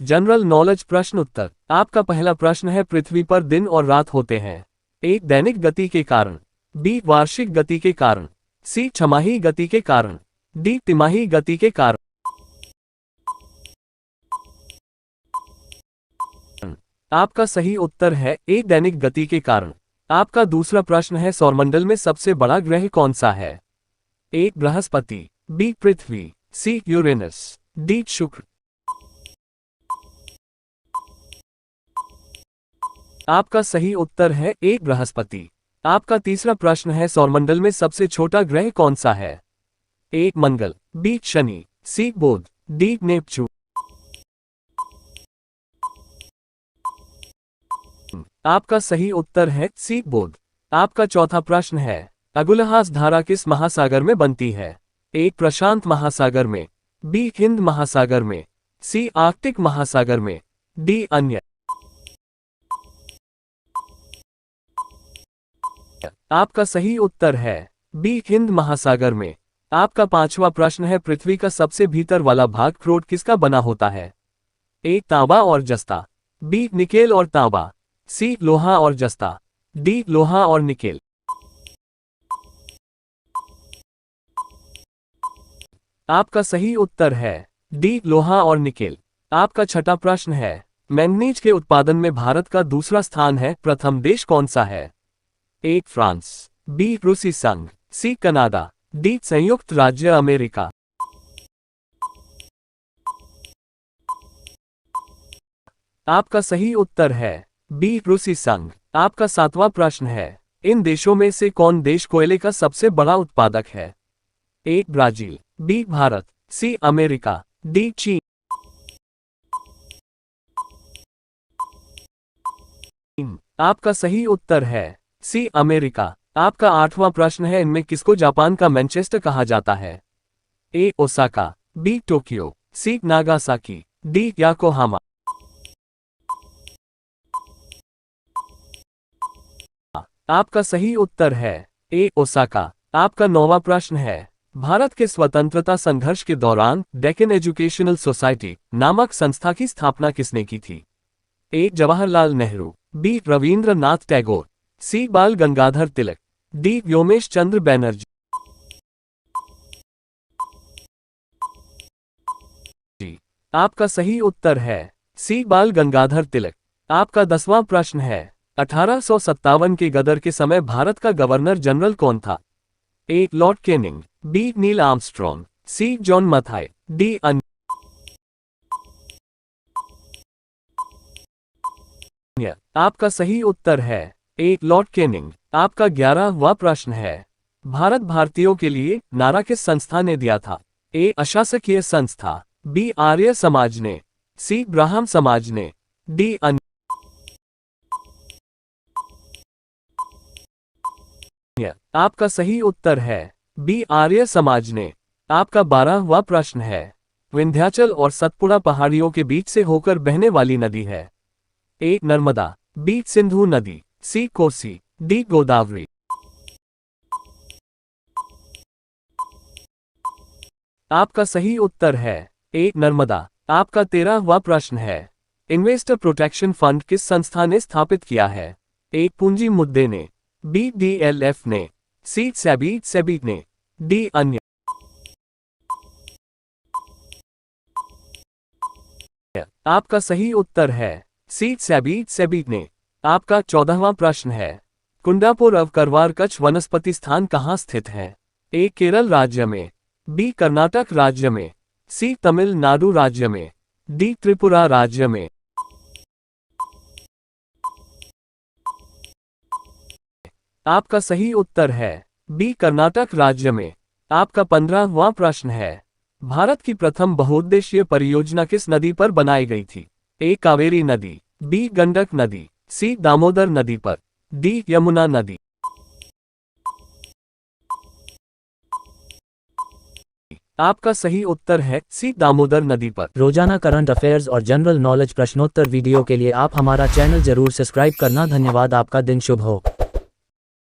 General knowledge प्रश्न उत्तर। आपका पहला प्रश्न है, पृथ्वी पर दिन और रात होते हैं। ए दैनिक गति के कारण, बी वार्षिक गति के कारण, सी छमाही गति के कारण, डी तिमाही गति के कारण। आपका सही उत्तर है ए दैनिक गति के कारण। आपका दूसरा प्रश्न है, सौरमंडल में सबसे बड़ा ग्रह कौन सा है? ए बृहस्पति, बी पृथ्वी, सी यूरेनस, डी शुक्र। आपका सही उत्तर है ए बृहस्पति। आपका तीसरा प्रश्न है, सौरमंडल में सबसे छोटा ग्रह कौन सा है? ए मंगल, बी शनि, सी बुध, डी नेपच्यून। आपका सही उत्तर है सी बुध। आपका चौथा प्रश्न है, अगुलहास धारा किस महासागर में बनती है? ए प्रशांत महासागर में, बी हिंद महासागर में, सी आर्कटिक महासागर में, डी अन्य। आपका सही उत्तर है बी हिंद महासागर में। आपका पांचवा प्रश्न है, पृथ्वी का सबसे भीतर वाला भाग क्रोट किसका बना होता है? ए तांबा और जस्ता, बी निकेल और तांबा, सी लोहा और जस्ता, डी लोहा और निकेल। आपका सही उत्तर है डी लोहा और निकेल। आपका छठा प्रश्न है, मैंगनीज के उत्पादन में भारत का दूसरा स्थान है, प्रथम देश कौन सा है? ए फ्रांस, बी रूसी संघ, सी कनाडा, डी संयुक्त राज्य अमेरिका। आपका सही उत्तर है बी रूसी संघ। आपका सातवां प्रश्न है, इन देशों में से कौन देश कोयले का सबसे बड़ा उत्पादक है? A Brazil, B Bharat, C America, D चीन। आपका सही उत्तर है सी अमेरिका। आपका आठवां प्रश्न है, इनमें किसको जापान का मैनचेस्टर कहा जाता है? ए ओसाका, बी टोक्यो, सी नागासाकी, डी याकोहामा। आपका सही उत्तर है ए ओसाका। आपका नौवां प्रश्न है, भारत के स्वतंत्रता संघर्ष के दौरान डेक्कन एजुकेशनल सोसाइटी नामक संस्था की स्थापना किसने की थी? ए जवाहरलाल नेहरू, बी रविंद्रनाथ टैगोर, सी बाल गंगाधर तिलक, डी व्योमेश चंद्र बैनर्जी। आपका सही उत्तर है सी बाल गंगाधर तिलक। आपका 10वां प्रश्न है, 1857 के गदर के समय भारत का गवर्नर जनरल कौन था? A lord Canning, B Neil Armstrong, C John Mathai, D अन्य। आपका सही उत्तर है ए लॉर्ड कैनिंग। आपका 11वां प्रश्न है, भारत भारतीयों के लिए नारा किस संस्था ने दिया था? ए अशासकीय संस्था, बी आर्य समाज ने, सी ब्राह्म समाज ने, डी अन्य। आपका सही उत्तर है बी आर्य समाज ने। आपका 12वां प्रश्न है, विंध्याचल और सतपुड़ा पहाड़ियों के बीच से होकर बहने वाली नदी है? ए नर्मदा, बी सिंधु नदी, सी कोसी, डी गोदावरी। आपका सही उत्तर है ए नर्मदा। आपका 13वां प्रश्न है, इन्वेस्टर प्रोटेक्शन फंड किस संस्था ने स्थापित किया है? ए पूंजी मुद्दे ने, बी डीएलएफ ने, सी सेबी ने, डी अन्य। आपका सही उत्तर है सी सेबी ने। आपका 14वां प्रश्न है, कुंडापुर अवकरवार कच्छ वनस्पति स्थान कहाँ स्थित है? ए केरल राज्य में, बी कर्नाटक राज्य में, सी तमिलनाडु राज्य में, डी त्रिपुरा राज्य में। आपका सही उत्तर है बी कर्नाटक राज्य में। आपका 15वां प्रश्न है, भारत की प्रथम बहुउद्देशीय परियोजना किस नदी पर बनाई गई थी? ए कावेरी नदी, बी गंडक नदी, सी दामोदर नदी पर, डी यमुना नदी। आपका सही उत्तर है सी दामोदर नदी पर। रोजाना करंट अफेयर्स और जनरल नॉलेज प्रश्नोत्तर वीडियो के लिए आप हमारा चैनल जरूर सब्सक्राइब करना। धन्यवाद। आपका दिन शुभ हो।